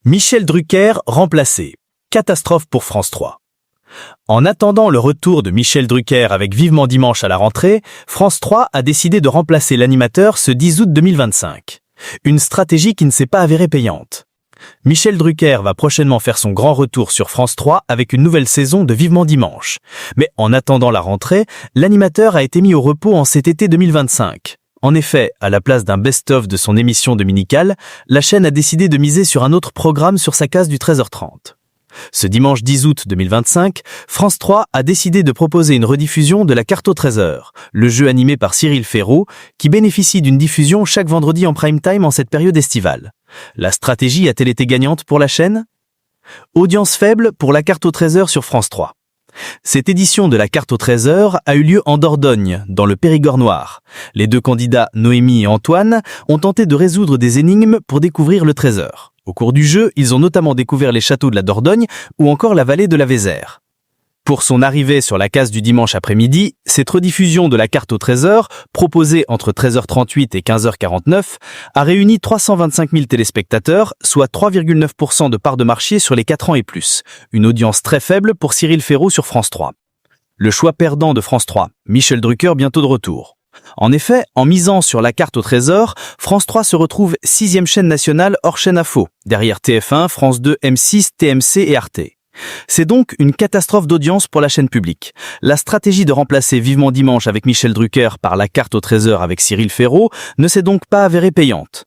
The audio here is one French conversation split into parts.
Michel Drucker remplacé. Catastrophe pour France 3. En attendant le retour de Michel Drucker avec Vivement Dimanche à la rentrée, France 3 a décidé de remplacer l'animateur ce 10 août 2025. Une stratégie qui ne s'est pas avérée payante. Michel Drucker va prochainement faire son grand retour sur France 3 avec une nouvelle saison de Vivement Dimanche. Mais en attendant la rentrée, l'animateur a été mis au repos en cet été 2025. En effet, à la place d'un best-of de son émission dominicale, la chaîne a décidé de miser sur un autre programme sur sa case du 13h30. Ce dimanche 10 août 2025, France 3 a décidé de proposer une rediffusion de la carte au trésor, le jeu animé par Cyril Ferraud, qui bénéficie d'une diffusion chaque vendredi en prime time en cette période estivale. La stratégie a-t-elle été gagnante pour la chaîne? Audience faible pour la carte au trésor sur France 3. Cette édition de la carte au trésor a eu lieu en Dordogne, dans le Périgord noir. Les deux candidats, Noémie et Antoine, ont tenté de résoudre des énigmes pour découvrir le trésor. Au cours du jeu, ils ont notamment découvert les châteaux de la Dordogne ou encore la vallée de la Vézère. Pour son arrivée sur la case du dimanche après-midi, cette rediffusion de la carte au trésor, proposée entre 13h38 et 15h49, a réuni 325 000 téléspectateurs, soit 3,9% de part de marché sur les 4 ans et plus. Une audience très faible pour Cyril Ferraud sur France 3. Le choix perdant de France 3, Michel Drucker bientôt de retour. En effet, en misant sur la carte au trésor, France 3 se retrouve 6e chaîne nationale hors chaîne info, derrière TF1, France 2, M6, TMC et Arte. C'est donc une catastrophe d'audience pour la chaîne publique. La stratégie de remplacer Vivement Dimanche avec Michel Drucker par la carte au trésor avec Cyril Ferraud ne s'est donc pas avérée payante.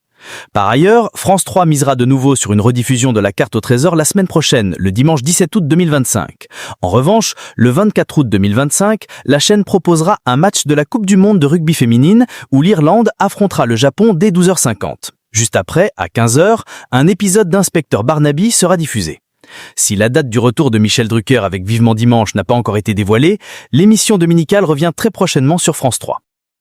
Par ailleurs, France 3 misera de nouveau sur une rediffusion de la carte au trésor la semaine prochaine, le dimanche 17 août 2025. En revanche, le 24 août 2025, la chaîne proposera un match de la Coupe du Monde de rugby féminine où l'Irlande affrontera le Japon dès 12h50. Juste après, à 15h, un épisode d'Inspecteur Barnaby sera diffusé. Si la date du retour de Michel Drucker avec Vivement Dimanche n'a pas encore été dévoilée, l'émission dominicale revient très prochainement sur France 3.